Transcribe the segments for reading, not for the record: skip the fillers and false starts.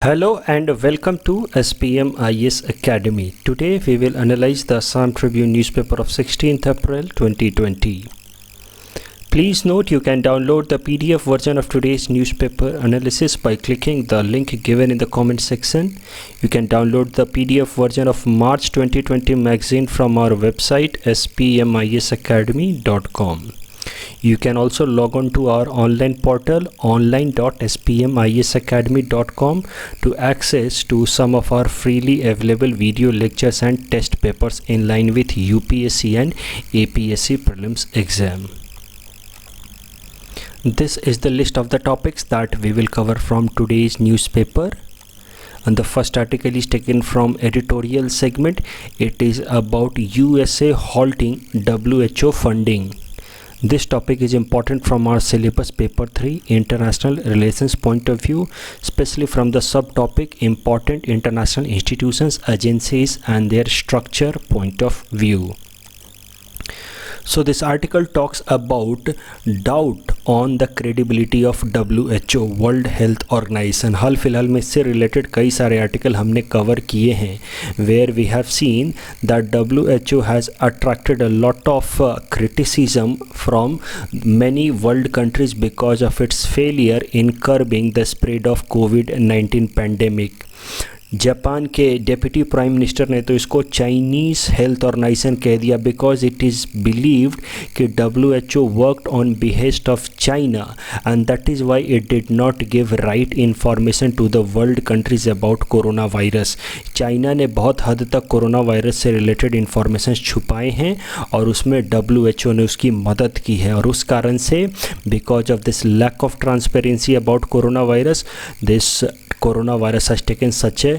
Hello and welcome to SPM IS Academy. Today we will analyze the Assam Tribune newspaper of 16th April 2020. Please note you can download the PDF version of today's newspaper analysis by clicking the link given in the comment section. You can download the PDF version of March 2020 magazine from our website spmisacademy.com. You can also log on to our online portal online.spmisacademy.com to access to some of our freely available video lectures and test papers in line with UPSC and APSC prelims exam. This is the list of the topics that we will cover from today's newspaper. And the first article is taken from editorial segment. It is about USA halting WHO funding. This topic is important from our syllabus paper 3 international relations point of view, especially from the subtopic important international institutions, agencies and their structure point of view. So this article talks about doubt on the credibility of WHO World health Organization. हाल फिलहाल में इससे related कई सारे article हमने cover किए हैं where we have seen that WHO has attracted a lot of criticism from many world countries because of its failure in curbing the spread of COVID-19 pandemic. Japan के deputy prime minister ने तो इसको Chinese health organization कह दिया because it is believed कि WHO worked on behest of China and that is why it did not give right information to the world countries about corona virus. China ने बहुत हद तक corona virus से related information छुपाए हैं और उसमें WHO ने उसकी मदद की है और उस कारण से because of this lack of transparency about corona virus this coronavirus has taken such a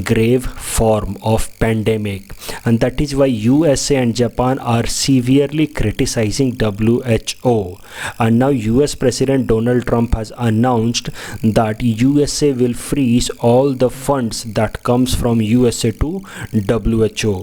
grave form of pandemic, and that is why USA and Japan are severely criticizing WHO. And now US President Donald Trump has announced that USA will freeze all the funds that comes from USA to WHO.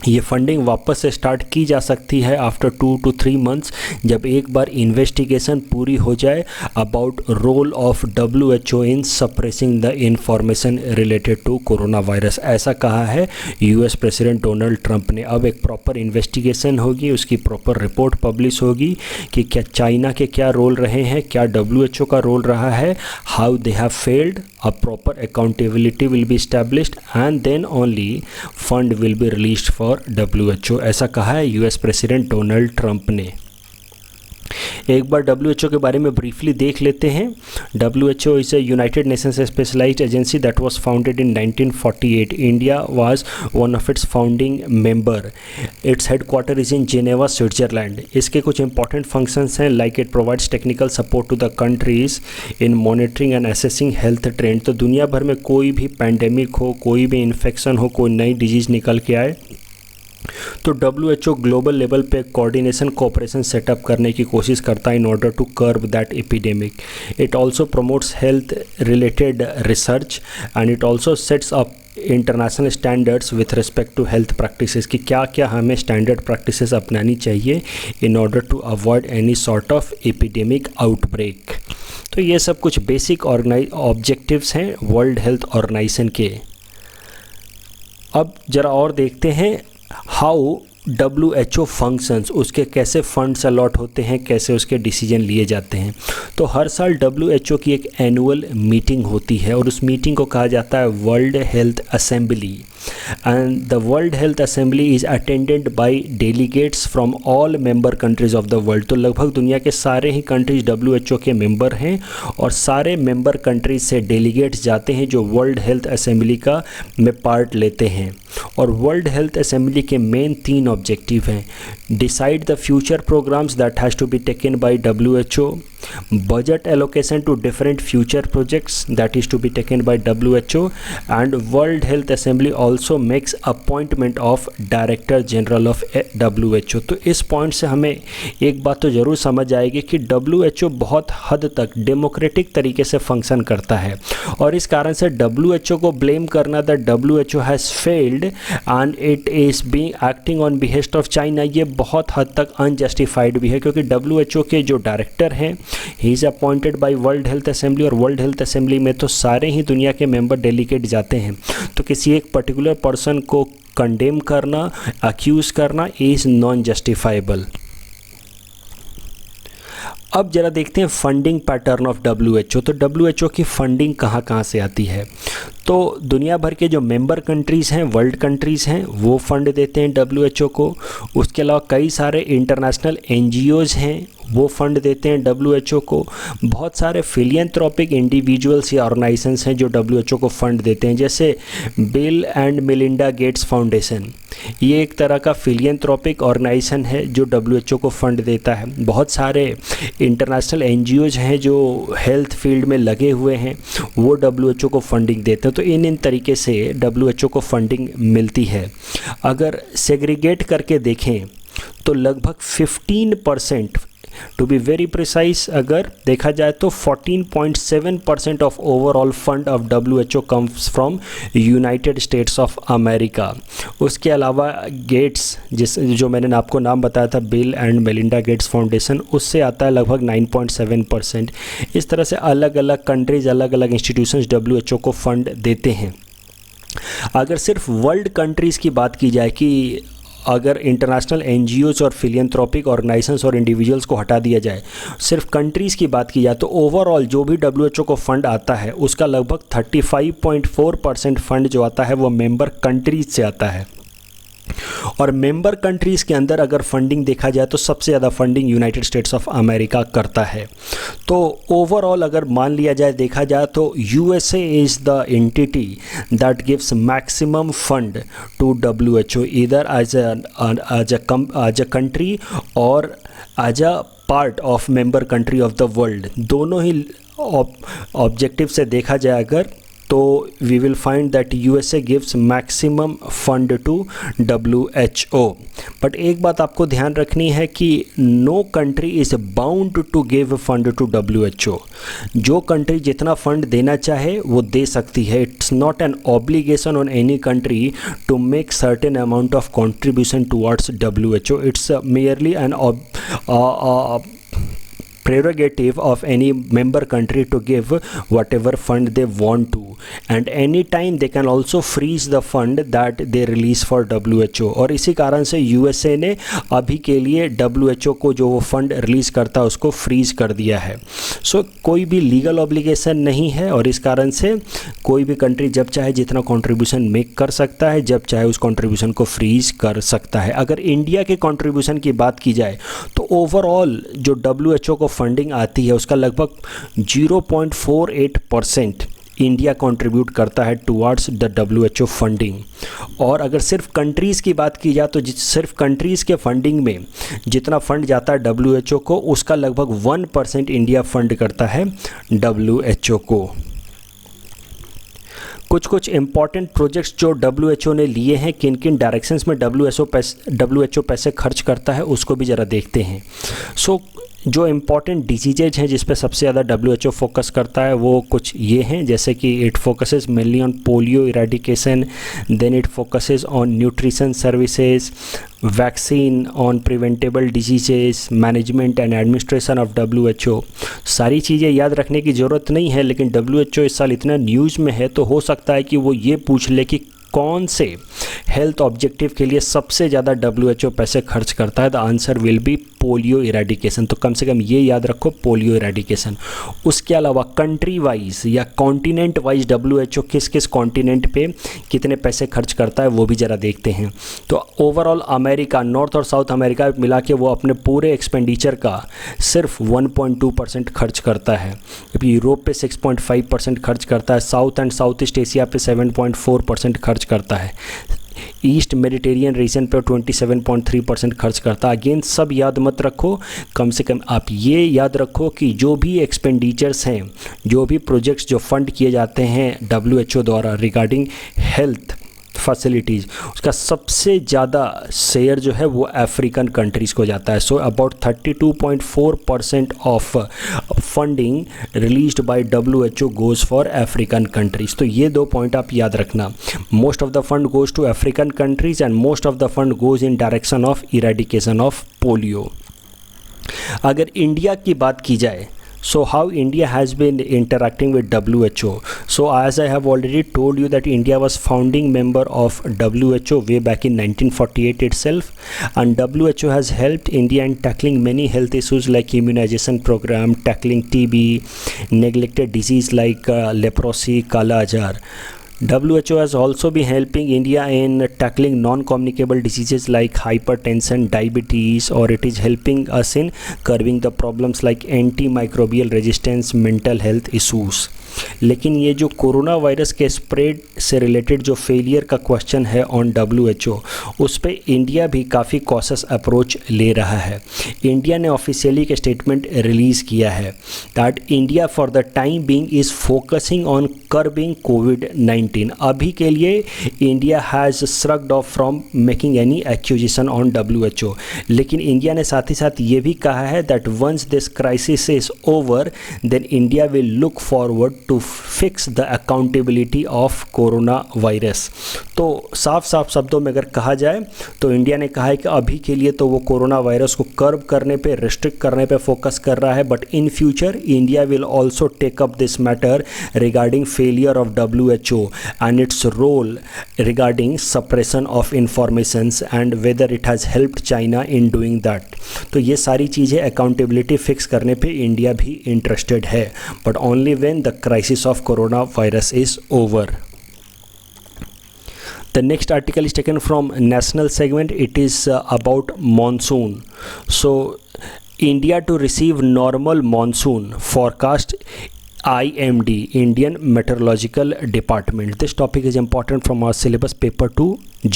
ये funding वापस से start की जा सकती है after 2 to 3 months जब एक बार investigation पूरी हो जाए about role of WHO in suppressing the information related to corona virus. ऐसा कहा है US प्रेसिडेंट डोनाल्ड ट्रंप ने. अब एक प्रॉपर इन्वेस्टिगेशन होगी, उसकी प्रॉपर रिपोर्ट पब्लिश होगी कि क्या चाइना के क्या रोल रहे हैं, क्या WHO का रोल रहा है, how they have failed, a proper accountability will be established and then only fund will be released for WHO. ऐसा कहा है US प्रेसिडेंट डोनाल्ड ट्रंप ने. एक बार WHO के बारे में ब्रीफली देख लेते हैं. WHO is a United Nations specialized agency that was founded in 1948. India was one of its founding member. Its headquarter is in Geneva, Switzerland. इसके कुछ important functions हैं like it provides technical support to the countries in monitoring and assessing health trend. तो दुनिया भर में कोई भी pandemic हो, कोई भी इन्फेक्शन हो, कोई नई डिजीज़ निकल के आए तो WHO ग्लोबल लेवल पे कोऑर्डिनेशन कोऑपरेशन सेटअप करने की कोशिश करता है in order to curb that epidemic. It also promotes health related research and it also sets up international standards with respect to health practices कि क्या क्या हमें स्टैंडर्ड प्रैक्टिसेस अपनानी चाहिए in order to avoid any sort of epidemic outbreak. तो ये सब कुछ बेसिक ऑब्जेक्टिव्स हैं वर्ल्ड हेल्थ ऑर्गेनाइजेशन के. अब ज़रा और देखते हैं हाउ WHO फंक्शंस, उसके कैसे फंड्स अलॉट होते हैं, कैसे उसके डिसीजन लिए जाते हैं. तो हर साल WHO की एक एनुअल मीटिंग होती है और उस मीटिंग को कहा जाता है world health assembly. And the World Health Assembly is attended by delegates from all member countries of the world. तो लगभग दुनिया के सारे ही कंट्रीज WHO के मेंबर हैं और सारे मेंबर कंट्रीज से डेलीगेट्स जाते हैं जो वर्ल्ड हेल्थ असेंबली का में पार्ट लेते हैं. और वर्ल्ड हेल्थ असेंबली के मेन 3 ऑब्जेक्टिव हैं. Decide the future programmes that has to be taken by WHO, budget allocation to different future projects that is to be taken by WHO, and World Health Assembly also makes appointment of Director General of WHO. तो इस point से हमें एक बात तो ज़रूर समझ आएगी कि WHO बहुत हद तक डेमोक्रेटिक तरीके से फंक्शन करता है और इस कारण से WHO को ब्लेम करना that WHO has failed and it is being acting on behest of China ये बहुत हद तक अनजस्टिफाइड भी है क्योंकि WHO के जो डायरेक्टर हैं he is appointed by world health assembly, और वर्ल्ड हेल्थ असेंबली में तो सारे ही दुनिया के मेंबर डेलीगेट जाते हैं। तो किसी एक पर्टिकुलर पर्सन को कंडेम करना, अक्यूज़ करना इज़ नॉन जस्टिफाइबल। अब जरा देखते हैं फंडिंग पैटर्न ऑफ WHO। तो WHO की फंडिंग कहाँ कहाँ से आती है? तो दुनिया भर के जो मेंबर कंट्रीज़ हैं, वर्ल्ड कंट्रीज़ हैं, वो फंड देते हैं WHO को। उसके अलावा कई सारे इंटरनेशनल NGOs हैं, वो फंड देते हैं WHO को। बहुत सारे फिलियंथ्रोपिक इंडिविजुअल्स या ऑर्गेनाइजेशंस हैं जो WHO को फंड देते हैं, जैसे bill and Melinda Gates foundation, ये एक तरह का फिलियंथ्रोपिक ऑर्गेनाइजेशन है जो WHO को फंड देता है। बहुत सारे इंटरनेशनल NGOs हैं जो हेल्थ फील्ड में लगे हुए हैं, वो WHO को फंडिंग देते हैं। तो इन तरीके से WHO को फंडिंग मिलती है। अगर सेग्रीगेट करके देखें तो लगभग 15%, टू बी वेरी प्रिसाइज अगर देखा जाए तो 14.7% of overall fund of WHO comes from United states of America. उसके अलावा गेट्स, जो मैंने आपको नाम बताया था, bill and Melinda Gates foundation, उससे आता है लगभग 9.7%। इस तरह से अलग अलग कंट्रीज़, अलग अलग इंस्टीट्यूशंस WHO को फंड देते हैं। अगर सिर्फ वर्ल्ड कंट्रीज़ की बात की जाए कि अगर इंटरनेशनल NGOs और फिलियंथ्रोपिक ऑर्गेनाइजेशंस और इंडिविजुअल्स को हटा दिया जाए, सिर्फ कंट्रीज़ की बात की जाए, तो ओवरऑल जो भी WHO को फंड आता है उसका लगभग 35.4% फंड जो आता है वो मेंबर कंट्रीज़ से आता है। और मेंबर कंट्रीज़ के अंदर अगर फंडिंग देखा जाए तो सबसे ज़्यादा funding United states of America करता है। तो ओवरऑल अगर मान लिया जाए, देखा जाए तो USA is the entity that gives maximum fund to WHO, either as a country और as a part of member country of the world. दोनों ही ऑब्जेक्टिव से देखा जाए अगर, तो we will find that USA gives maximum fund to WHO। But एक बात आपको ध्यान रखनी है कि no country is bound to give fund to WHO। जो कंट्री जितना फंड देना चाहे वो दे सकती है। It's not an obligation on any country to make certain amount of contribution towards WHO। It's merely an prerogative of any member country to give whatever fund they want to, and any time they can also freeze the fund that they release for WHO। और इसी कारण से USA ने अभी के लिए WHO को जो वो फंड रिलीज़ करता है उसको फ्रीज कर दिया है। सो कोई भी लीगल ऑब्लिगेशन नहीं है और इस कारण से कोई भी कंट्री जब चाहे जितना कंट्रीब्यूशन मेक कर सकता है, जब चाहे उस कंट्रीब्यूशन को फ्रीज कर सकता है। अगर इंडिया के कंट्रीब्यूशन की बात की जाए तो ओवरऑल जो WHO को फंडिंग आती है उसका लगभग 0.48% इंडिया कंट्रीब्यूट करता है टुवर्ड्स द WHO फंडिंग। और अगर सिर्फ कंट्रीज़ की बात की जाए तो सिर्फ कंट्रीज़ के फंडिंग में जितना फंड जाता है WHO को, उसका लगभग 1% इंडिया फंड करता है WHO को। कुछ इम्पॉर्टेंट प्रोजेक्ट्स जो WHO ने लिए हैं, किन किन डायरेक्शंस में WHO पैसे खर्च करता है उसको भी ज़रा देखते हैं। सो जो इम्पॉर्टेंट डिजीजेज हैं जिस पे सबसे ज़्यादा WHO फोकस करता है वो कुछ ये हैं, जैसे कि it focuses mainly on polio eradication, then it focuses on nutrition services, vaccine, on preventable diseases, management and administration of WHO। सारी चीज़ें याद रखने की ज़रूरत नहीं है, लेकिन WHO इस साल इतना न्यूज़ में है तो हो सकता है कि वो ये पूछ ले कि कौन से हेल्थ ऑब्जेक्टिव के लिए सबसे ज़्यादा WHO पैसे खर्च करता है। The answer will be polio eradication. तो कम से कम ये याद रखो, पोलियो इरेडिकेशन। उसके अलावा कंट्री वाइज या कॉन्टिनेंट वाइज WHO किस किस कॉन्टिनेंट पे कितने पैसे खर्च करता है वो भी ज़रा देखते हैं। तो ओवरऑल अमेरिका, नॉर्थ और साउथ अमेरिका मिला के वो अपने पूरे एक्सपेंडिचर का सिर्फ 1.2% खर्च करता है। यूरोप पे 6.5% खर्च करता है, south and south east Asia पे 7.4% खर्च करता है, ईस्ट मेडिटेरियन रीजन पर 27.3% खर्च करता है। अगेन सब याद मत रखो, कम से कम आप ये याद रखो कि जो भी एक्सपेंडिचर्स हैं, जो भी प्रोजेक्ट्स जो फंड किए जाते हैं WHO द्वारा रिगार्डिंग हेल्थ फैसिलिटीज़, उसका सबसे ज़्यादा शेयर जो है वो अफ्रीकन कंट्रीज़ को जाता है। So about 32.4% of funding released by WHO goes for African countries. तो ये दो पॉइंट आप याद रखना। Most of the fund goes to African countries and most of the fund goes in direction of eradication of polio. अगर India की बात की जाए So how India has been interacting with WHO? So as I have already told you that India was founding member of WHO way back in 1948 itself, and WHO has helped India in tackling many health issues like immunization program, tackling TB, neglected disease like leprosy, Kala Azar. WHO has also been helping India in tackling non-communicable diseases like hypertension, diabetes, or it is helping us in curbing the problems like antimicrobial resistance, mental health issues. लेकिन ये जो corona virus के spread से related जो failure का question है on WHO, उस पर इंडिया भी काफ़ी कॉशस अप्रोच ले रहा है. इंडिया ने ऑफिशियली एक स्टेटमेंट रिलीज़ किया है that India for the time being is focusing on curbing कोविड-19. अभी के लिए India has shrugged off from making any accusation on WHO. लेकिन इंडिया ने साथ ही साथ ये भी कहा है that once this crisis is over then India will look forward to fix the accountability of corona virus. तो साफ शब्दों में अगर कहा जाए तो इंडिया ने कहा है कि अभी के लिए तो वो कोरोना वायरस को कर्ब करने पे, रिस्ट्रिक्ट करने पे फोकस कर रहा है, but in future India will also take up this matter regarding failure of WHO and its role regarding suppression of informations and whether it has helped China in doing that. तो ये सारी चीज़ें accountability fix करने पे India भी interested है, but only when the crisis of corona virus is over. The next article is taken from national segment. It is about monsoon. So India to receive normal monsoon forecast IMD, Indian Meteorological Department. This topic is important from our syllabus paper 2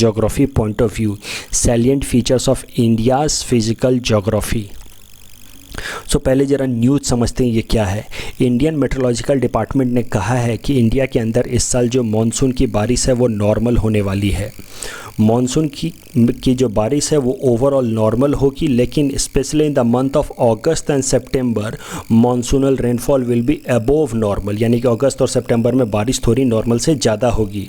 geography point of view. Salient features of India's physical geography. सो पहले ज़रा news समझते हैं ये क्या है. Indian meteorological department ने कहा है कि इंडिया के अंदर इस साल जो मानसून की बारिश है वो नॉर्मल होने वाली है. मानसून की जो बारिश है वो ओवरऑल नॉर्मल होगी, लेकिन specially in the month of August and September monsoonal rainfall will be above normal, यानी कि अगस्त और सितंबर में बारिश थोड़ी नॉर्मल से ज़्यादा होगी.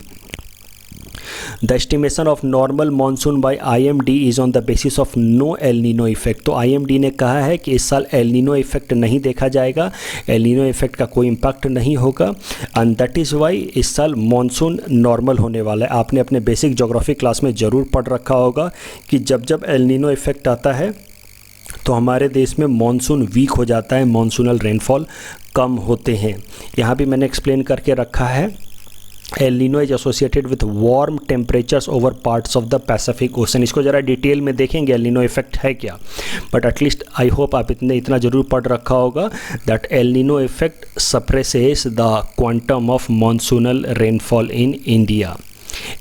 The estimation of normal monsoon by IMD is on the basis of no El Nino effect. तो IMD ने कहा है कि इस साल El Nino effect नहीं देखा जाएगा, El Nino effect का कोई इम्पैक्ट नहीं होगा, and that is why इस साल मानसून नॉर्मल होने वाला है. आपने अपने बेसिक ज्योग्राफी क्लास में ज़रूर पढ़ रखा होगा कि जब जब El Nino effect आता है तो हमारे देश में मानसून वीक हो जाता है, मानसूनल रेनफॉल कम होते हैं. यहाँ भी मैंने एक्सप्लेन करके रखा है. El Nino is associated with warm temperatures over parts of the Pacific ocean. इसको ज़रा डिटेल में देखेंगे एल नीनो इफेक्ट है क्या, बट एटलीस्ट आई होप आप इतना ज़रूर पढ़ रखा होगा that El Nino effect suppresses the quantum of monsoonal rainfall in India.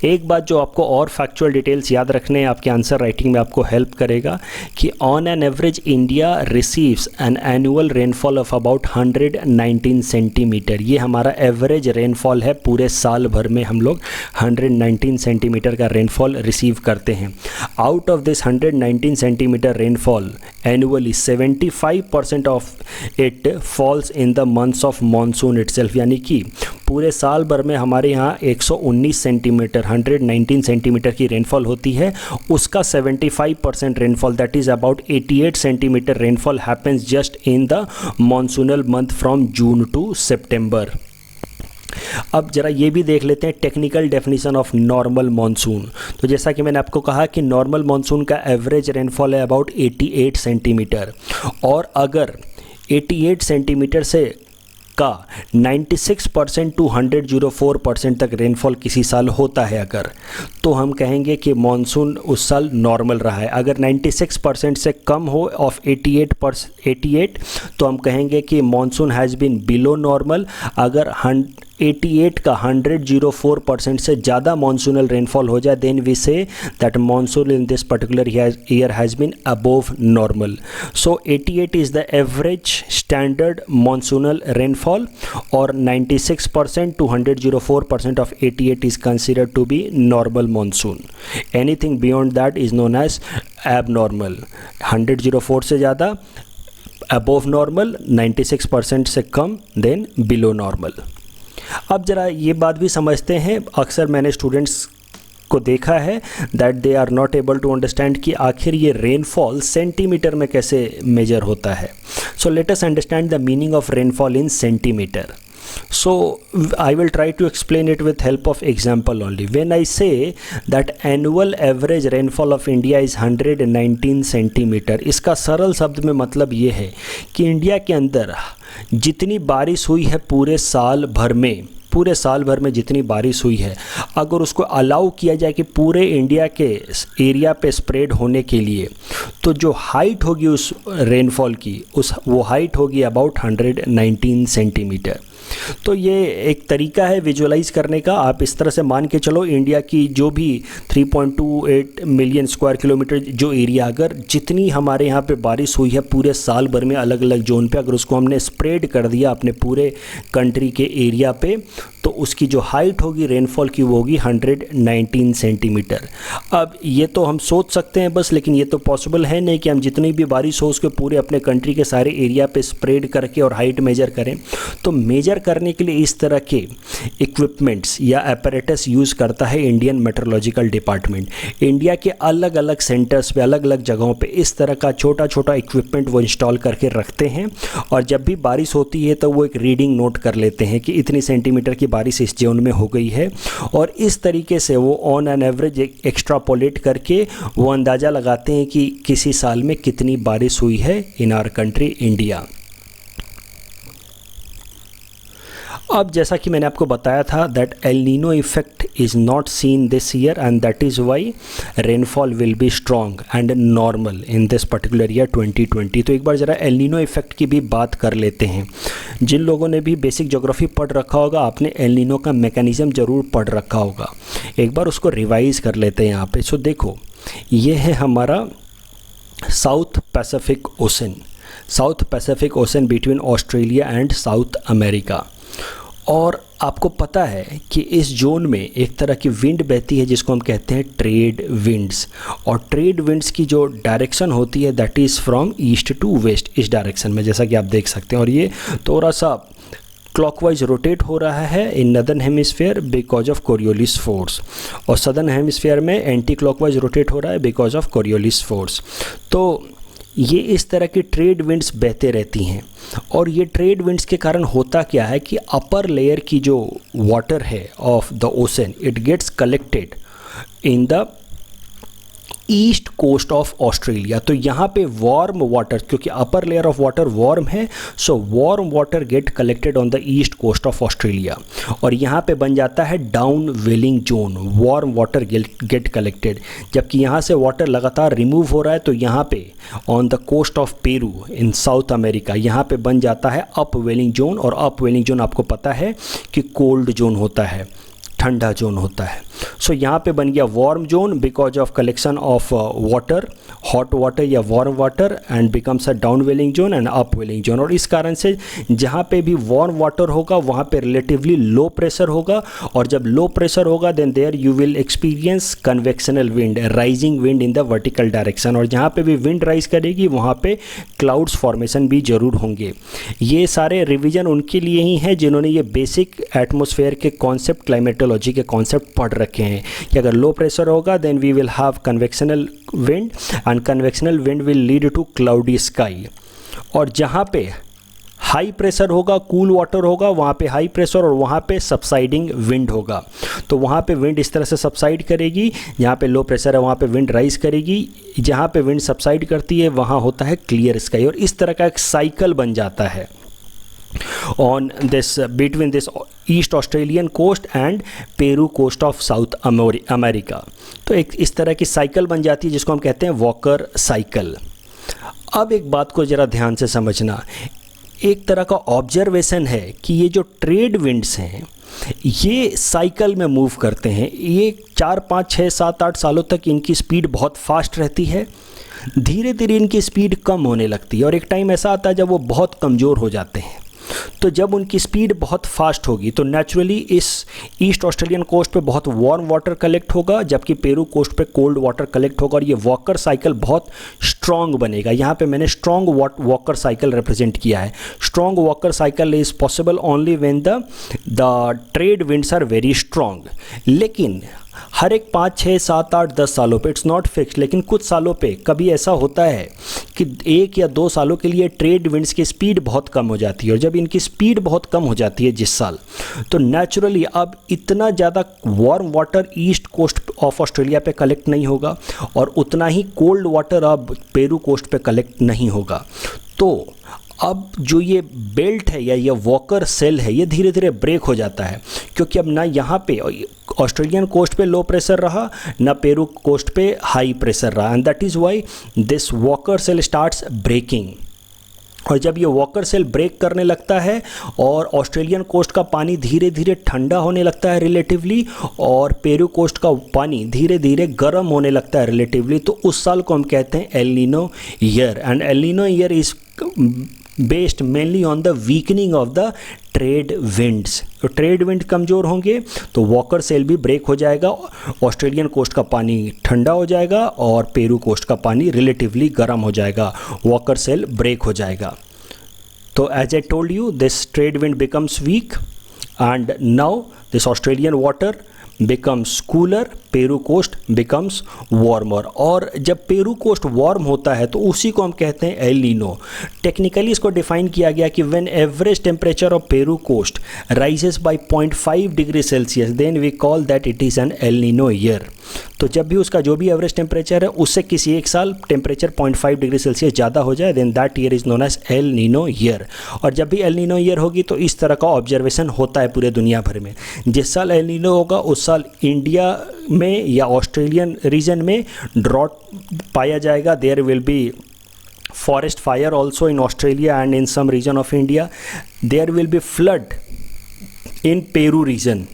एक बात जो आपको और फैक्चुअल डिटेल्स याद रखने हैं, आपके आंसर राइटिंग में आपको हेल्प करेगा कि on an average India receives an annual rainfall of about 119 centimetre. ये हमारा एवरेज रेनफॉल है, पूरे साल भर में हम लोग 119 सेंटीमीटर का रेनफॉल रिसीव करते हैं. Out of this 119 centimetre rainfall annually 75% of it falls in the months of monsoon itself, यानी कि पूरे साल भर में हमारे यहाँ 119 सेंटीमीटर 119 सेंटीमीटर की रेनफॉल होती है. उसका 75% rainfall that is about 88 centimetre rainfall happens just in the monsoonal month from June to September. अब जरा ये भी देख लेते हैं technical definition of normal monsoon. तो जैसा कि मैंने आपको कहा कि नॉर्मल मानसून का एवरेज रेनफॉल है अबाउट 88 सेंटीमीटर, और अगर 88 सेंटीमीटर से का 96% टू 104% तक रेनफॉल किसी साल होता है अगर, तो हम कहेंगे कि मानसून उस साल नॉर्मल रहा है. अगर 96% से कम हो ऑफ 88 तो हम कहेंगे कि monsoon has been below normal. अगर 88 का 104% से ज़्यादा मानसूनल रेनफॉल हो जाए then we say that monsoon in this particular year has been above normal. So 88 is the average standard monsoonal rainfall, और 96% to 104% of 88 is considered to be normal monsoon. Anything beyond that is known as abnormal. 104 से ज़्यादा above normal, 96% से कम then below normal. अब ज़रा ये बात भी समझते हैं, अक्सर मैंने स्टूडेंट्स को देखा है that they are not able to understand कि आखिर ये रेनफॉल सेंटीमीटर में कैसे मेजर होता है. So let us understand the meaning of rainfall in centimetre. So I will try to explain it with help of example only. When I say that annual average rainfall of India is 119 centimeter, इसका सरल शब्द में मतलब ये है कि India के अंदर जितनी बारिश हुई है पूरे साल भर में जितनी बारिश हुई है, अगर उसको अलाउ किया जाए कि पूरे इंडिया के एरिया पे स्प्रेड होने के लिए, तो जो हाइट होगी उस रेनफॉल की वो हाइट होगी अबाउट 119 सेंटीमीटर. तो ये एक तरीका है विजुअलाइज करने का. आप इस तरह से मान के चलो इंडिया की जो भी 3.28 मिलियन स्क्वायर किलोमीटर जो एरिया, अगर जितनी हमारे यहाँ पे बारिश हुई है पूरे साल भर में अलग अलग जोन पे, अगर उसको हमने स्प्रेड कर दिया अपने पूरे कंट्री के एरिया पे, तो उसकी जो हाइट होगी रेनफॉल की वो होगी 119 सेंटीमीटर. अब ये तो हम सोच सकते हैं बस, लेकिन ये तो पॉसिबल है नहीं कि हम जितनी भी बारिश हो उसके पूरे अपने कंट्री के सारे एरिया पे स्प्रेड करके और हाइट मेजर करें. तो मेजर करने के लिए इस तरह के इक्विपमेंट्स या apparatus यूज़ करता है इंडियन मेट्रोलॉजिकल डिपार्टमेंट. इंडिया के अलग अलग सेंटर्स पे, अलग अलग जगहों पे इस तरह का छोटा छोटा इक्विपमेंट वो इंस्टॉल करके रखते हैं, और जब भी बारिश होती है तो वो एक रीडिंग नोट कर लेते हैं कि इतनी सेंटीमीटर की बारिश इस जोन में हो गई है, और इस तरीके से वो ऑन एन एवरेज एक्स्ट्रापोलेट करके वो अंदाज़ा लगाते हैं कि किसी साल में कितनी बारिश हुई है इन आवर कंट्री इंडिया. अब जैसा कि मैंने आपको बताया था that El Nino effect is not seen this year and that is Y rainfall will be strong and normal in this particular year 2020. तो एक बार ज़रा एल नीनो इफेक्ट की भी बात कर लेते हैं. जिन लोगों ने भी बेसिक ज्योग्राफी पढ़ रखा होगा, आपने एल नीनो का मैकेनिज़्म ज़रूर पढ़ रखा होगा. एक बार उसको रिवाइज कर लेते हैं यहाँ पे. सो देखो, ये है हमारा south Pacific ocean between Australia and south America. और आपको पता है कि इस जोन में एक तरह की विंड बहती है जिसको हम कहते हैं ट्रेड विंड्स, और ट्रेड विंड्स की जो डायरेक्शन होती है that is from east to west, इस डायरेक्शन में, जैसा कि आप देख सकते हैं. और ये थोड़ा सा क्लॉकवाइज रोटेट हो रहा है in northern hemisphere because of Coriolis force, और सदर्न हेमिस्फीयर में एंटी क्लॉकवाइज रोटेट हो रहा है बिकॉज ऑफ कोरियोलिस फोर्स. तो ये इस तरह की ट्रेड विंड्स बहते रहती हैं, और ये ट्रेड विंड्स के कारण होता क्या है कि अपर लेयर की जो वाटर है of the ocean, it gets collected in the east coast of Australia. तो यहाँ पे वार्म वाटर, क्योंकि upper layer of water warm है, so warm water get collected on the east coast of Australia, और यहाँ पे बन जाता है downwelling zone. Warm water get collected, जबकि यहाँ से वाटर लगातार रिमूव हो रहा है, तो यहाँ पे on the coast of Peru in South America यहाँ पे बन जाता है अप वेलिंग जोन. और अप वेलिंग जोन आपको पता है कि कोल्ड जोन होता है, ठंडा जोन होता है. सो यहाँ पे बन गया warm zone because of collection of water, hot water या warm water, and becomes a downwelling zone and upwelling zone. और इस कारण से जहाँ पे भी वार्म वाटर होगा वहाँ पे रिलेटिवली लो प्रेशर होगा, और जब लो प्रेशर होगा then there you will experience convectional wind, rising wind in the vertical direction. और जहाँ पे भी विंड राइज करेगी वहाँ पे क्लाउड्स फॉर्मेशन भी जरूर होंगे. ये सारे रिविजन उनके लिए ही हैं जिन्होंने ये बेसिक एटमॉस्फेयर के कॉन्सेप्ट, क्लाइमेटोलॉजी के कॉन्सेप्ट पढ़ रखे हैं कि अगर लो प्रेशर होगा then we will have convectional wind, and convectional wind will lead to cloudy sky. और जहाँ पे हाई प्रेशर होगा, कूल वाटर होगा, वहाँ पे हाई प्रेशर और वहाँ पे सबसाइडिंग विंड होगा. तो वहाँ पे विंड इस तरह से सबसाइड करेगी, जहाँ पे लो प्रेशर है वहाँ पे विंड राइज करेगी, जहाँ पे विंड सबसाइड करती है वहाँ होता है क्लियर स्काई. और इस तरह का एक साइकिल बन जाता है on this between this East Australian coast and Peru coast of South America. तो एक इस तरह की साइकिल बन जाती है जिसको हम कहते हैं वॉकर साइकिल. अब एक बात को ज़रा ध्यान से समझना, एक तरह का ऑब्जर्वेशन है कि ये जो ट्रेड विंड्स हैं ये साइकिल में मूव करते हैं. ये 4, 5, 6, 7, 8 सालों तक इनकी स्पीड बहुत फास्ट रहती है, धीरे धीरे इनकी स्पीड कम होने लगती है, और एक टाइम ऐसा आता है जब वो बहुत कमज़ोर हो जाते हैं. तो जब उनकी स्पीड बहुत फास्ट होगी तो नेचुरली इस ईस्ट ऑस्ट्रेलियन कोस्ट पे बहुत वार्म वाटर कलेक्ट होगा, जबकि पेरू कोस्ट पे कोल्ड वाटर कलेक्ट होगा, और ये वॉकर साइकिल बहुत स्ट्रॉन्ग बनेगा. यहाँ पे मैंने स्ट्रॉन्ग वॉकर साइकिल रिप्रेजेंट किया है. Strong Walker cycle is possible only when the trade winds are very strong. लेकिन हर एक 5, 6, 7, 8, 10 सालों पे, इट्स नॉट फिक्स, लेकिन कुछ सालों पे कभी ऐसा होता है कि 1 या 2 सालों के लिए ट्रेड विंड्स की स्पीड बहुत कम हो जाती है, और जब इनकी स्पीड बहुत कम हो जाती है जिस साल, तो नेचुरली अब इतना ज़्यादा warm water east coast of Australia पे कलेक्ट नहीं होगा और उतना ही कोल्ड वाटर अब पेरू कोस्ट पे कलेक्ट नहीं होगा। तो अब जो ये बेल्ट है या ये वॉकर सेल है, ये धीरे धीरे ब्रेक हो जाता है, क्योंकि अब ना यहाँ पे ऑस्ट्रेलियन कोस्ट पे लो प्रेशर रहा, ना पेरू कोस्ट पे हाई प्रेशर रहा, and that is why this Walker cell starts breaking. और जब ये वॉकर सेल ब्रेक करने लगता है और ऑस्ट्रेलियन कोस्ट का पानी धीरे धीरे ठंडा होने लगता है रिलेटिवली, और पेरू कोस्ट का पानी धीरे धीरे गर्म होने लगता है रिलेटिवली, तो उस साल को हम कहते हैं El Nino year. And L Nino year is based mainly on the weakening of the trade winds. तो ट्रेड विंड कमज़ोर होंगे तो वॉकर सेल भी ब्रेक हो जाएगा, ऑस्ट्रेलियन कोस्ट का पानी ठंडा हो जाएगा और पेरू कोस्ट का पानी रिलेटिवली गर्म हो जाएगा, वॉकर सेल ब्रेक हो जाएगा। तो as I told you, this trade wind becomes weak and now this Australian water becomes cooler, Peru coast becomes warmer. और जब पेरू कोस्ट वार्म होता है तो उसी को हम कहते हैं एल नीनो। टेक्निकली इसको डिफाइन किया गया कि when average temperature of Peru coast rises by 0.5 degree Celsius then we call that it is an El Nino year. तो जब भी उसका जो भी एवरेज टेम्परेचर है उससे किसी एक साल टेम्परेचर 0.5 डिग्री सेल्सियस ज़्यादा हो जाए, then that year is known as El Nino year. और जब भी एल नीनो ईयर होगी तो इस तरह का ऑब्जर्वेशन होता है पूरे दुनिया भर में। जिस साल एल नीनो होगा उस साल इंडिया में या ऑस्ट्रेलियन रीजन में ड्रॉट पाया जाएगा। There will be forest fire also in Australia and in some region of India. There will be flood in Peru region,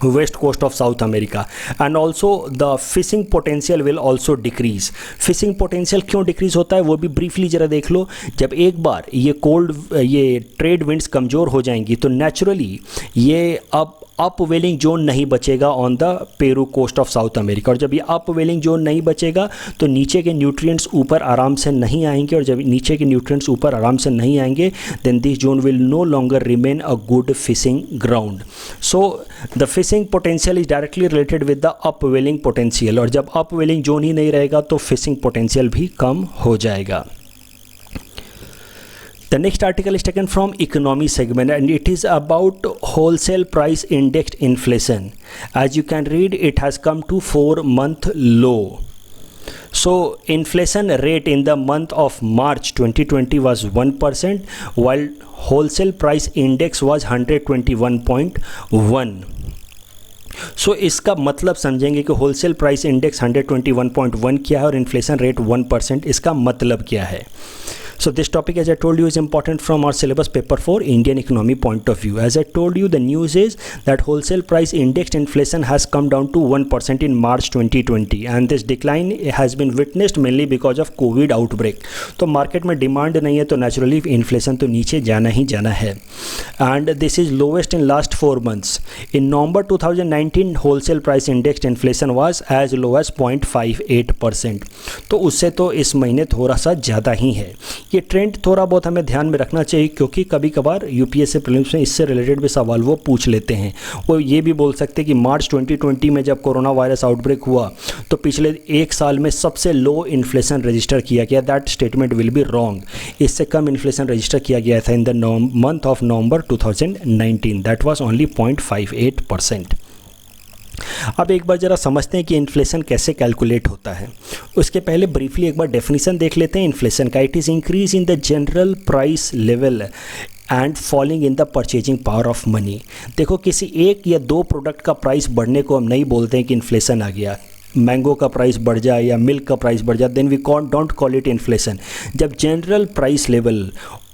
west coast of South America, and also the fishing potential will also decrease। Fishing potential क्यों decrease होता है वो भी briefly ज़रा देख लो। जब एक बार ये ट्रेड विंड्स कमज़ोर हो जाएंगी तो नेचुरली ये अब अप वेलिंग जोन नहीं बचेगा on the Peru coast of South America, और जब ये अप वेलिंग जोन नहीं बचेगा तो नीचे के न्यूट्रिएंट्स ऊपर आराम से नहीं आएंगे, और जब नीचे के न्यूट्रिएंट्स ऊपर आराम से नहीं आएंगे then this zone will no longer remain a good fishing ground. So the fishing potential is directly related with the upwelling potential, और जब अप वेलिंग जोन ही नहीं रहेगा तो फिशिंग पोटेंशियल भी कम हो जाएगा। The next article is taken from economy segment and it is about wholesale price indexed inflation. As you can read, it has come to 4-month low. So inflation rate in the month of March 2020 was 1%, while wholesale price index was 121.1. सो इसका मतलब समझेंगे कि wholesale price index 121.1 क्या है और inflation rate 1%, इसका मतलब क्या है। So this topic, as I told you, is important from our syllabus paper 4 Indian economy point of view. As I told you, the news is that wholesale price indexed inflation has come down to 1% in March 2020, and this decline has been witnessed mainly because of COVID outbreak. तो market में demand नहीं है तो naturally inflation तो नीचे जाना ही जाना है, and this is lowest in last 4 months. In November 2019, wholesale price indexed inflation was as low as 0.58%. तो उससे तो इस महीने थोड़ा सा ज़्यादा ही है। ये ट्रेंड थोड़ा बहुत हमें ध्यान में रखना चाहिए, क्योंकि कभी कभार यूपीएससी प्रीलिम्स में इससे रिलेटेड भी सवाल वो पूछ लेते हैं। वो ये भी बोल सकते हैं कि मार्च 2020 में जब कोरोना वायरस आउटब्रेक हुआ तो पिछले एक साल में सबसे लो इन्फ्लेशन रजिस्टर किया गया। That statement will be wrong. इससे कम इन्फ्लेशन रजिस्टर किया गया था in the month of November 2019, that was only 0.58%। अब एक बार ज़रा समझते हैं कि इन्फ्लेशन कैसे कैलकुलेट होता है। उसके पहले ब्रीफली एक बार डेफिनेशन देख लेते हैं इन्फ्लेशन का। It is increase in the general price level and falling in the purchasing power of money. देखो, किसी एक या दो प्रोडक्ट का प्राइस बढ़ने को हम नहीं बोलते हैं कि इन्फ्लेशन आ गया। मैंगो का प्राइस बढ़ जाए या मिल्क का प्राइस बढ़ जाए, then we don't call it inflation. जब general price level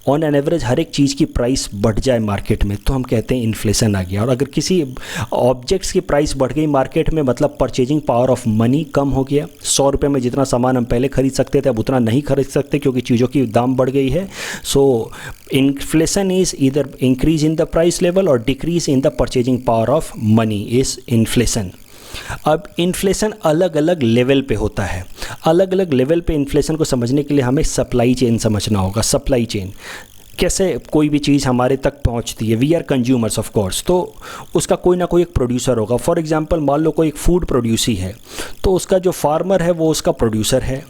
on an average हर एक चीज़ की प्राइस बढ़ जाए मार्केट में तो हम कहते हैं इन्फ्लेशन आ गया। और अगर किसी ऑब्जेक्ट्स की प्राइस बढ़ गई मार्केट में, मतलब परचेजिंग पावर ऑफ मनी कम हो गया। 100 रुपये में जितना सामान हम पहले खरीद सकते थे अब उतना नहीं खरीद सकते क्योंकि चीज़ों की दाम बढ़ गई है। So inflation is either increase in the price level और decrease in the purchasing power of money is inflation. अब इन्फ्लेशन अलग अलग लेवल पे होता है। अलग अलग लेवल पे इन्फ्लेशन को समझने के लिए हमें सप्लाई चेन समझना होगा। सप्लाई चेन कैसे कोई भी चीज़ हमारे तक पहुंचती है, we are consumers of course, तो उसका कोई ना कोई एक प्रोड्यूसर होगा। फॉर एग्जांपल मान लो कोई एक फूड प्रोड्यूसी है, तो उसका जो फार्मर है वो उसका प्रोड्यूसर है,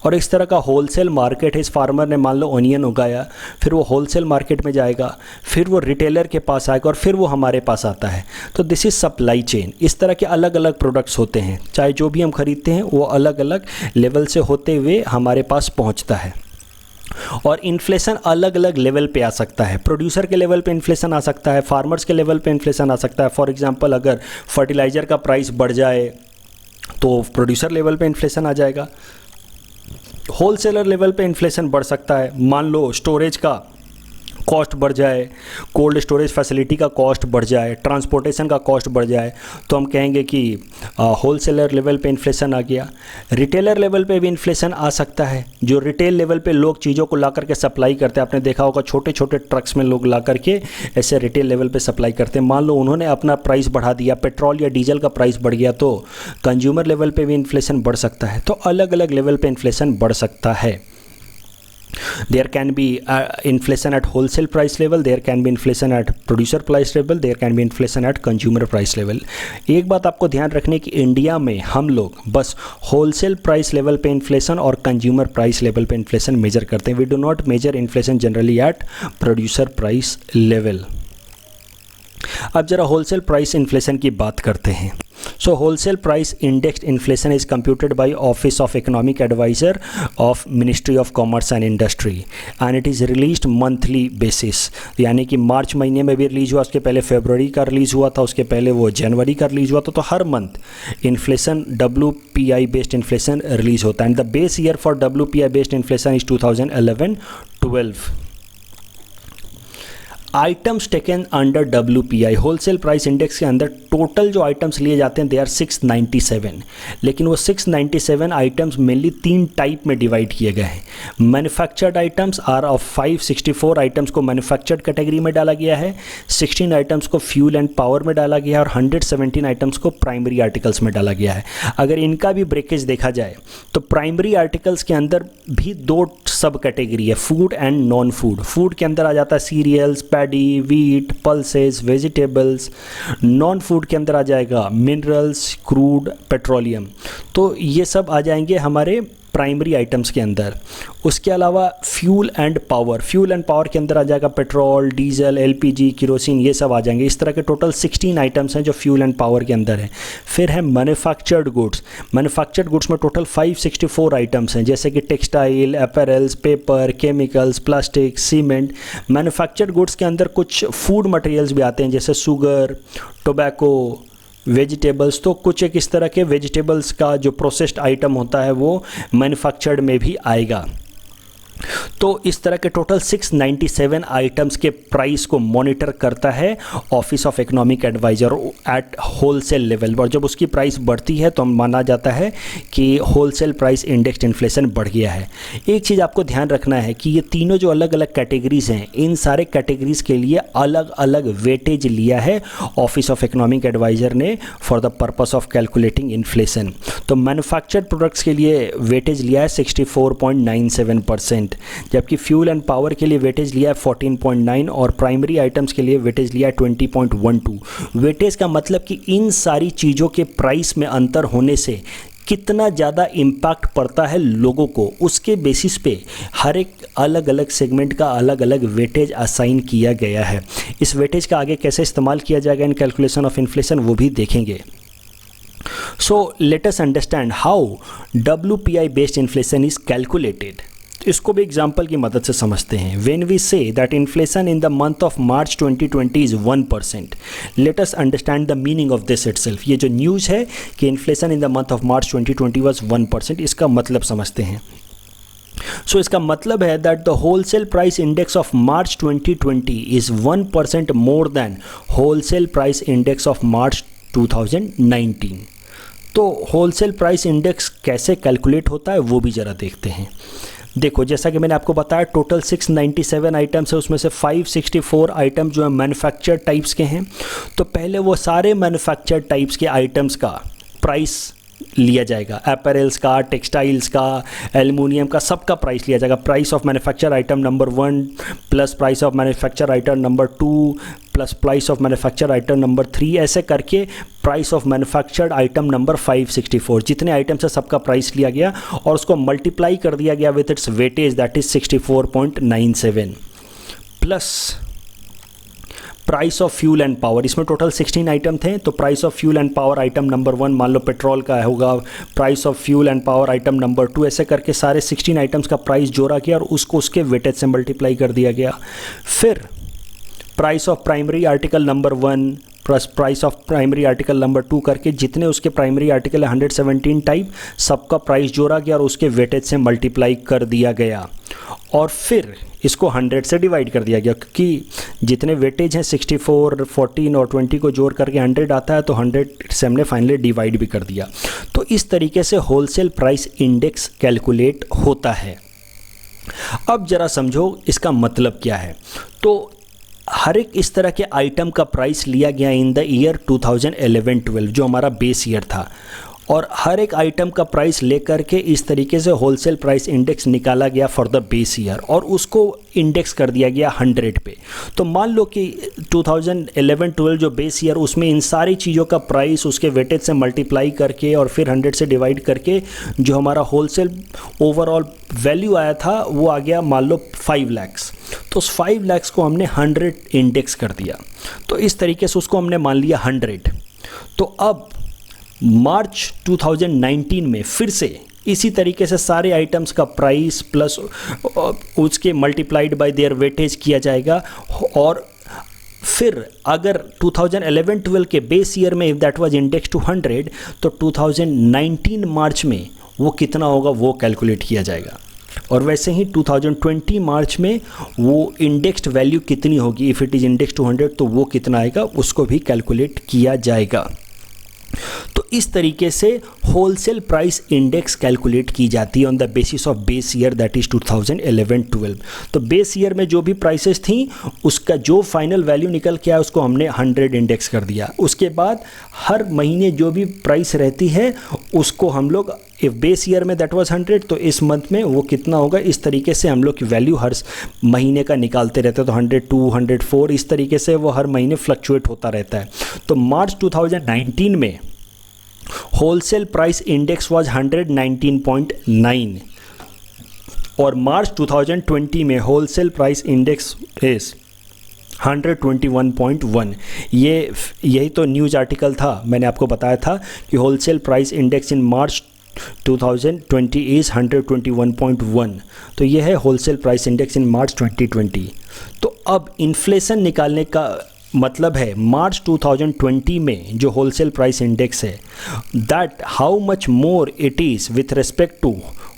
और इस तरह का होलसेल मार्केट है। इस फार्मर ने मान लो ऑनियन उगाया, फिर वो होलसेल मार्केट में जाएगा, फिर वो रिटेलर के पास आएगा, और फिर वो हमारे पास आता है। तो दिस इज़ सप्लाई चेन। इस तरह के अलग अलग प्रोडक्ट्स होते हैं, चाहे जो भी हम खरीदते हैं वो अलग अलग लेवल से होते हुए हमारे पास पहुंचता है। और इन्फ्लेशन अलग अलग लेवल पे आ सकता है। प्रोड्यूसर के लेवल पे इन्फ्लेशन आ सकता है, फार्मर्स के लेवल पे इन्फ्लेशन आ सकता है। फॉर एग्जांपल अगर फर्टिलाइज़र का प्राइस बढ़ जाए तो प्रोड्यूसर लेवल पे इन्फ्लेशन आ जाएगा। होलसेलर लेवल पे इन्फ्लेशन बढ़ सकता है। मान लो स्टोरेज का कॉस्ट बढ़ जाए, कोल्ड स्टोरेज फैसिलिटी का कॉस्ट बढ़ जाए, ट्रांसपोर्टेशन का कॉस्ट बढ़ जाए, तो हम कहेंगे कि होलसेलर लेवल पे इन्फ्लेशन आ गया। रिटेलर लेवल पे भी इन्फ्लेशन आ सकता है। जो रिटेल लेवल पे लोग चीज़ों को ला करके सप्लाई करते हैं, आपने देखा होगा छोटे छोटे ट्रक्स में लोग ला करके ऐसे रिटेल लेवल पे सप्लाई करते हैं। मान लो उन्होंने अपना प्राइस बढ़ा दिया, पेट्रोल या डीजल का प्राइस बढ़ गया, तो कंज्यूमर लेवल पे भी इन्फ्लेशन बढ़ सकता है। तो अलग अलग लेवल पे इन्फ्लेशन बढ़ सकता है। There can be inflation at wholesale price level, there can be inflation at producer price level, there can be inflation at consumer price level. एक बात आपको ध्यान रखने की, इंडिया में हम लोग बस होलसेल प्राइस लेवल पे इन्फ्लेशन और कंज्यूमर प्राइस लेवल पे इन्फ्लेशन मेजर करते हैं। We do not measure inflation generally at producer price level. अब जरा होलसेल प्राइस इन्फ्लेशन की बात करते हैं। So wholesale price indexed inflation is computed by Office of Economic Advisor of Ministry of Commerce and Industry and it is released monthly basis। यानी कि मार्च महीने में भी रिलीज़ हुआ, उसके पहले फरवरी का रिलीज़ हुआ था, उसके पहले वो जनवरी का रिलीज़ हुआ था। तो हर month inflation WPI based inflation release होता है। And the base year for WPI based inflation is 2011-12। Items taken under WPI wholesale price index के अंदर टोटल जो आइटम्स लिए जाते हैं दे आर 697, लेकिन वो 697 आइटम्स मेनली 3 टाइप में डिवाइड किए गए हैं। Manufactured items are of 564 items को मैन्युफैक्चर्ड कैटेगरी में डाला गया है, 16 आइटम्स को फ्यूल एंड पावर में डाला गया है, और 117 आइटम्स को प्राइमरी आर्टिकल्स में डाला गया है। अगर इनका भी ब्रेकेज देखा जाए तो प्राइमरी आर्टिकल्स के अंदर भी 2 सब कैटेगरी है, food and non food. Food के अंदर आ जाता है cereals, paddy, wheat, pulses, vegetables. Non food के अंदर आ जाएगा मिनरल्स, क्रूड, पेट्रोलियम। तो ये सब आ जाएंगे हमारे प्राइमरी आइटम्स के अंदर। उसके अलावा फ्यूल एंड पावर के अंदर आ जाएगा पेट्रोल, डीजल, LPG, केरोसिन, ये सब आ जाएंगे। इस तरह के टोटल 16 आइटम्स हैं जो फ्यूल एंड पावर के अंदर है। फिर है मैन्युफैक्चर्ड गुड्स में टोटल 564 आइटम्स हैं, जैसे कि textile, apparels, paper, chemicals, plastic, cement. Manufactured goods के अंदर कुछ फूड मटेरियल्स भी आते हैं, जैसे शुगर, टोबैको, वेजिटेबल्स। तो कुछ एक इस तरह के वेजिटेबल्स का जो प्रोसेस्ड आइटम होता है वो मैन्युफैक्चर्ड में भी आएगा। तो इस तरह के टोटल 697 आइटम्स के प्राइस को मॉनिटर करता है office of economic advisor at wholesale level. और जब उसकी प्राइस बढ़ती है तो माना जाता है कि होलसेल प्राइस इंडेक्स्ड इन्फ्लेशन बढ़ गया है। एक चीज़ आपको ध्यान रखना है कि ये तीनों जो अलग अलग कैटेगरीज हैं, इन सारे कैटेगरीज के लिए अलग अलग वेटेज लिया है ऑफिस ऑफ इकोनॉमिक एडवाइजर ने for the purpose of calculating inflation. तो मैन्युफैक्चर्ड प्रोडक्ट्स के लिए वेटेज लिया है 64.97%, जबकि फ्यूल एंड पावर के लिए वेटेज लिया है 14.9 और प्राइमरी आइटम्स के लिए वेटेज लिया है 20.12। वेटेज का मतलब कि इन सारी चीज़ों के प्राइस में अंतर होने से कितना ज़्यादा इम्पैक्ट पड़ता है लोगों को, उसके बेसिस पे हर एक अलग अलग सेगमेंट का अलग अलग वेटेज असाइन किया गया है। इस वेटेज का आगे कैसे इस्तेमाल किया जाएगा इन कैलकुलेशन ऑफ इन्फ्लेशन वो भी देखेंगे। So let us understand how WPI based inflation is calculated। इसको भी एग्जाम्पल की मदद से समझते हैं। When we say that inflation in the month of March 2020 is 1%, let us understand the meaning of this itself। ये जो न्यूज़ है कि inflation in the month of March 2020 was 1%, इसका मतलब समझते हैं। So इसका मतलब है that the wholesale price index of March 2020 is 1% more than wholesale price index of March 2019। तो होलसेल प्राइस इंडेक्स कैसे कैलकुलेट होता है वो भी ज़रा देखते हैं। देखो, जैसा कि मैंने आपको बताया टोटल 697 आइटम्स है, उसमें से 564 आइटम जो है मैन्युफैक्चर्ड टाइप्स के हैं। तो पहले वो सारे मैन्युफैक्चर्ड टाइप्स के आइटम्स का प्राइस लिया जाएगा, अपैरल्स का, टेक्सटाइल्स का, एल्युमिनियम का, सबका प्राइस लिया जाएगा। Price of manufacture item number 1 plus price of manufacture item number 2 plus price of manufacture item number 3, ऐसे करके price of manufactured item number 564, जितने आइटम्स है सबका प्राइस लिया गया और उसको मल्टीप्लाई कर दिया गया with its weightage, that is 64.97 plus price of fuel and power. इसमें टोटल 16 आइटम थे, तो price of fuel and power item number 1 मान लो पेट्रोल का होगा, price of fuel and power item number 2, ऐसे करके सारे 16 आइटम्स का प्राइस जोड़ा गया और उसको उसके वेटेज से मल्टीप्लाई कर दिया गया। फिर price of primary article number 1 plus price of primary article number 2 करके जितने उसके प्राइमरी आर्टिकल है 117 टाइप, सबका प्राइस जोड़ा गया और उसके वेटेज से मल्टीप्लाई कर दिया गया और फिर इसको 100 से डिवाइड कर दिया गया, क्योंकि जितने वेटेज हैं 64, 14 और 20 को जोड़ करके 100 आता है, तो 100 से हमने फाइनली डिवाइड भी कर दिया। तो इस तरीके से होलसेल प्राइस इंडेक्स कैलकुलेट होता है। अब जरा समझो इसका मतलब क्या है। तो हर एक इस तरह के आइटम का प्राइस लिया गया इन द ईयर 2011-12 जो हमारा बेस ईयर था, और हर एक आइटम का प्राइस लेकर के इस तरीके से होलसेल प्राइस इंडेक्स निकाला गया फॉर द बेस ईयर और उसको इंडेक्स कर दिया गया 100 पे। तो मान लो कि 2011-12 जो बेस ईयर, उसमें इन सारी चीज़ों का प्राइस उसके वेटेज से मल्टीप्लाई करके और फिर 100 से डिवाइड करके जो हमारा होलसेल ओवरऑल वैल्यू आया था वो आ गया मान लो 5 लाख। तो उस 5 लाख को हमने 100 इंडेक्स कर दिया, तो इस तरीके से उसको हमने मान लिया 100। तो अब मार्च 2019 में फिर से इसी तरीके से सारे आइटम्स का प्राइस प्लस उसके मल्टीप्लाइड बाय देयर वेटेज किया जाएगा और फिर अगर 2011-12 के बेस ईयर में if that was index to 100 तो 2019 मार्च में वो कितना होगा वो कैलकुलेट किया जाएगा। और वैसे ही 2020 मार्च में वो इंडेक्स्ड वैल्यू कितनी होगी, if it is index to 100 तो वो कितना आएगा उसको भी कैलकुलेट किया जाएगा। तो इस तरीके से होलसेल प्राइस इंडेक्स कैलकुलेट की जाती है on the basis of base year that is 2011-12। तो बेस ईयर में जो भी प्राइसेस थी उसका जो फाइनल वैल्यू निकल के आया उसको हमने 100 इंडेक्स कर दिया। उसके बाद हर महीने जो भी प्राइस रहती है उसको हम लोग इफ़ बेस ईयर में दैट वाज 100 तो इस मंथ में वो कितना होगा, इस तरीके से हम लोग की वैल्यू हर महीने का निकालते रहते हैं। तो 102, 104 इस तरीके से वो हर महीने फ्लक्चुएट होता रहता है। तो मार्च 2019 में होलसेल प्राइस इंडेक्स वाज 119.9 और मार्च 2020 में होलसेल प्राइस इंडेक्स इज 121.1। यही तो न्यूज़ आर्टिकल था, मैंने आपको बताया था कि wholesale price index in March 2020 is 121.1। तो ये है wholesale price index in March 2020। तो अब इन्फ्लेशन निकालने का मतलब है मार्च 2020 में जो होलसेल प्राइस इंडेक्स है that how much more it is with respect to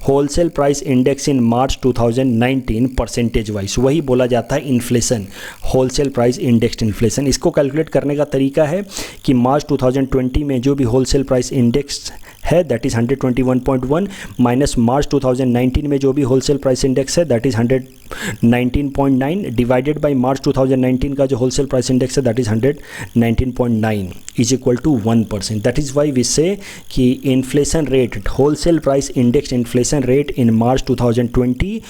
wholesale price index in March 2019 percentage wise, वही बोला जाता है inflation, wholesale price index inflation. इसको कैलकुलेट करने का तरीका है कि मार्च 2020 में जो भी होलसेल प्राइस इंडेक्स है दैट इज़ 121.1 माइनस मार्च 2019 में जो भी होलसेल प्राइस इंडेक्स है that is 119.9 divided by March 2019 का जो होलसेल प्राइस इंडेक्स है that is 119.9 is equal to 1%। That is why we say कि inflation rate, wholesale price index inflation rate in March 2020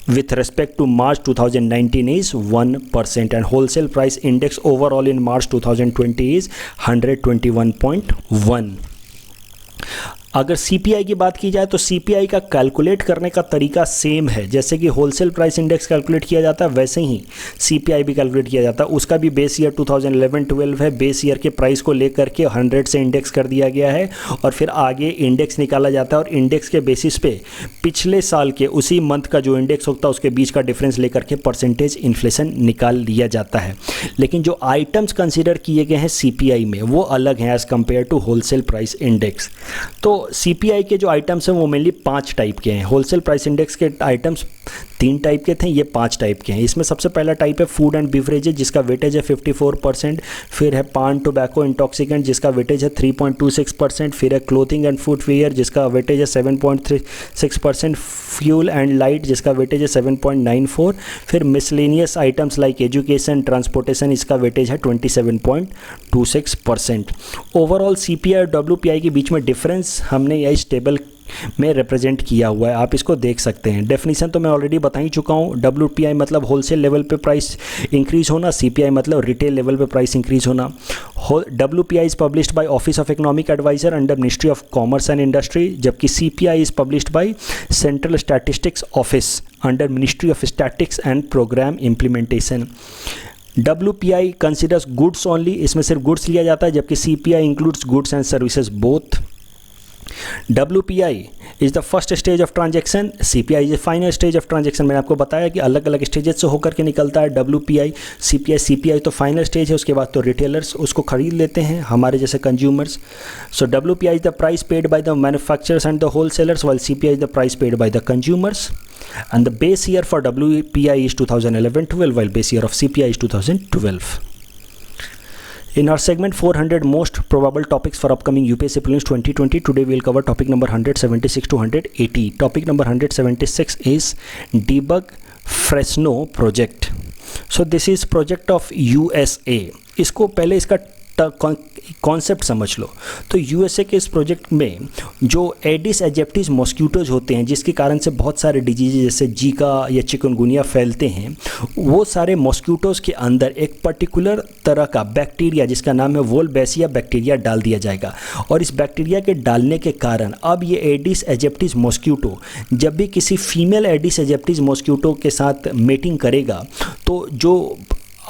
with respect to March 2019 is 1% and wholesale price index overall in March 2020 is 121.1। अगर CPI की बात की जाए तो CPI का calculate करने का तरीका सेम है, जैसे कि होलसेल प्राइस इंडेक्स कैलकुलेट किया जाता है वैसे ही CPI भी कैलकुलेट किया जाता है। उसका भी बेस ईयर 2011-12 है, बेस ईयर के प्राइस को लेकर के 100 से इंडेक्स कर दिया गया है और फिर आगे इंडेक्स निकाला जाता है और इंडेक्स के बेसिस पे पिछले साल के उसी मंथ का जो इंडेक्स होता है उसके बीच का डिफरेंस लेकर के परसेंटेज इन्फ्लेशन निकाल लिया जाता है। लेकिन जो आइटम्स कंसिडर किए गए हैं CPI में वो अलग हैं as compare to wholesale price index. तो CPI के जो आइटम्स हैं वो मेनली 5 टाइप के हैं। होलसेल प्राइस इंडेक्स के आइटम्स 3 टाइप के थे, ये 5 टाइप के हैं। इसमें सबसे पहला टाइप है फूड एंड बिवरेजेज जिसका वेटेज है 54%, फिर है पान टोबैको इंटॉक्सिकेंट जिसका वेटेज है 3.26%, फिर है क्लोथिंग एंड फुटवेयर जिसका वेटेज है 7.36%, फ्यूल एंड लाइट जिसका वेटेज है 7.94, फिर miscellaneous items like education transportation इसका वेटेज है 27.26%। ओवरऑल CPI और WPI के बीच में डिफरेंस हमने यह इस टेबल में रिप्रेजेंट किया हुआ है, आप इसको देख सकते हैं। डेफिनेशन तो मैं ऑलरेडी बता ही चुका हूँ। WPI मतलब होलसेल लेवल पे प्राइस इंक्रीज होना, CPI मतलब रिटेल लेवल पे प्राइस इंक्रीज होना। WPI is published by office of economic advisor under ministry of commerce and industry, जबकि CPI is published by central statistics office under ministry of statics and program implementation. WPI considers goods only, इसमें सिर्फ goods लिया जाता है, जबकि CPI includes goods and services both. WPI is the first stage of transaction, CPI is the final stage of transaction. मैंने आपको बताया कि अलग अलग स्टेजेस से होकर के निकलता है WPI, CPI तो फाइनल स्टेज है, उसके बाद तो रिटेलर्स उसको खरीद लेते हैं, हमारे जैसे consumers. So WPI is the price paid by the manufacturers and the wholesalers, while CPI is the price paid by the consumers. And the base year for WPI is 2011-12, while base year of CPI is 2012. In our segment 400 most probable topics for upcoming UPSC prelims 2020, today we will cover topic number 176 to 180. Topic number 176 is debug Fresno project. So this is project of USA. इसको पहले इसका concept समझ लो। तो USA के इस project में जो Aedes एजिप्टिस mosquitoes होते हैं, जिसके कारण से बहुत सारे डिजीज जैसे जीका या चिकनगुनिया फैलते हैं, वो सारे मॉस्किटोज के अंदर एक पर्टिकुलर तरह का बैक्टीरिया जिसका नाम है वोल्बेसिया बैक्टीरिया डाल दिया जाएगा। और इस बैक्टीरिया के डालने के कारण अब ये एडिस एजिप्टिस मॉस्किटो जब भी किसी फीमेल एडिस एजिप्टिस मॉस्किटो के साथ मेटिंग करेगा, तो जो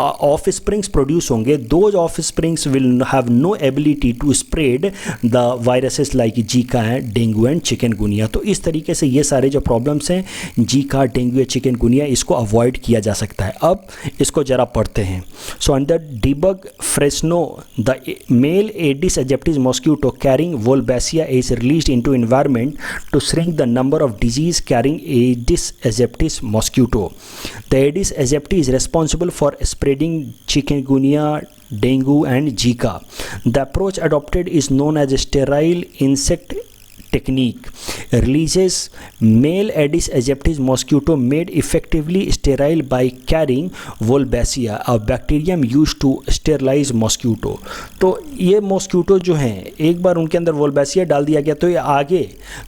ऑफ स्प्रिंग्स प्रोड्यूस होंगे, those offsprings will have no ability to spread the viruses like Zika and dengue and chikungunya. तो इस तरीके से ये सारे जो प्रॉब्लम्स हैं जीका, डेंगू या चिकनगुनिया, इसको अवॉइड किया जा सकता है। अब इसको ज़रा पढ़ते हैं। So under debug Fresno the male Aedes aegypti mosquito carrying Wolbachia is released into environment to shrink the number of disease carrying Aedes aegypti mosquito. The Aedes aegypti is responsible for spreading chikungunya, dengue and Zika. The approach adopted is known as sterile insect technique. Releases male Aedes aegypti mosquito made effectively sterile by carrying Wolbachia, a bacterium used to sterilize mosquito. तो ये mosquito जो हैं, एक बार उनके अंदर वोल्बेसिया डाल दिया गया तो ये आगे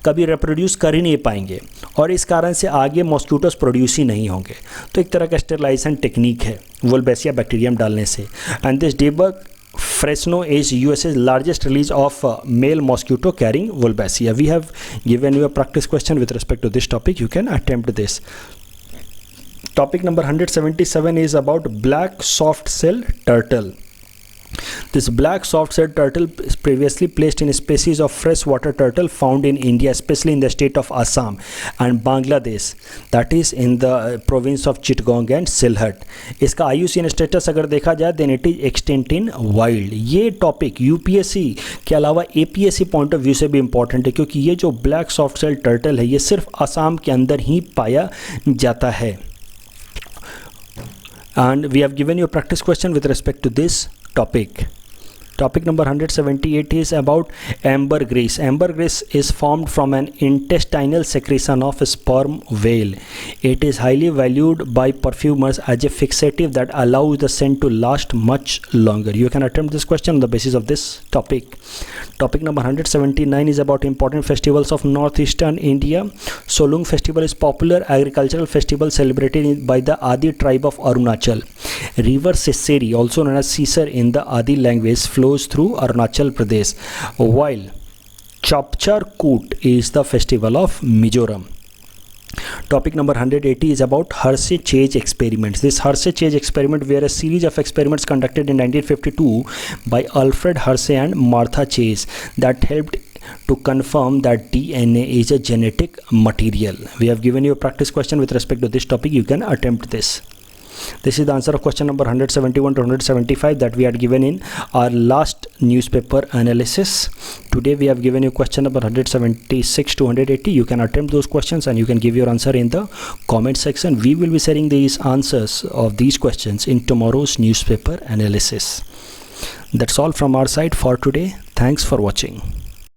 कभी रिप्रोड्यूस कर ही नहीं पाएंगे और इस कारण से आगे मॉस्किटोस प्रोड्यूस ही नहीं होंगे। तो एक तरह का स्टेरिलाइजेशन टेक्निक है वोल्बेसिया बैक्टीरियम डालने से। And this debug Fresno is USA's largest release of male mosquito carrying Wolbachia. We have given you a practice question with respect to this topic. You can attempt this. Topic number 177 is about black soft shell turtle. This black soft shell turtle is previously placed in a species of freshwater turtle found in India, especially in the state of Assam and Bangladesh, that is in the province of Chittagong and Sylhet. इसका IUCN status अगर देखा जाए then it is extinct in wild. ये topic UPSC के अलावा APSC point of view से भी important है, क्योंकि ये जो ब्लैक सॉफ्ट शेल टर्टल है ये सिर्फ असम के अंदर ही पाया जाता है। And we have given you a practice question with respect to this topic. Topic number 178 is about ambergris. Ambergris is formed from an intestinal secretion of sperm whale. It is highly valued by perfumers as a fixative that allows the scent to last much longer. You can attempt this question on the basis of this topic. Topic number 179 is about important festivals of northeastern India. Solung festival is popular agricultural festival celebrated by the Adi tribe of Arunachal. River Siseri, also known as Sisar in the Adi language, flows through Arunachal Pradesh, while Chapchar Koot is the festival of Mizoram. Topic number 180 is about Hershey-Chase experiments. This Hershey-Chase experiment were a series of experiments conducted in 1952 by Alfred Hershey and Martha Chase that helped to confirm that DNA is a genetic material. We have given you a practice question with respect to this topic. You can attempt this. This is the answer of question number 171 to 175 that we had given in our last newspaper analysis. Today we have given you question number 176 to 180. You can attempt those questions and you can give your answer in the comment section. We will be sharing these answers of these questions in tomorrow's newspaper analysis. That's all from our side for today. Thanks for watching.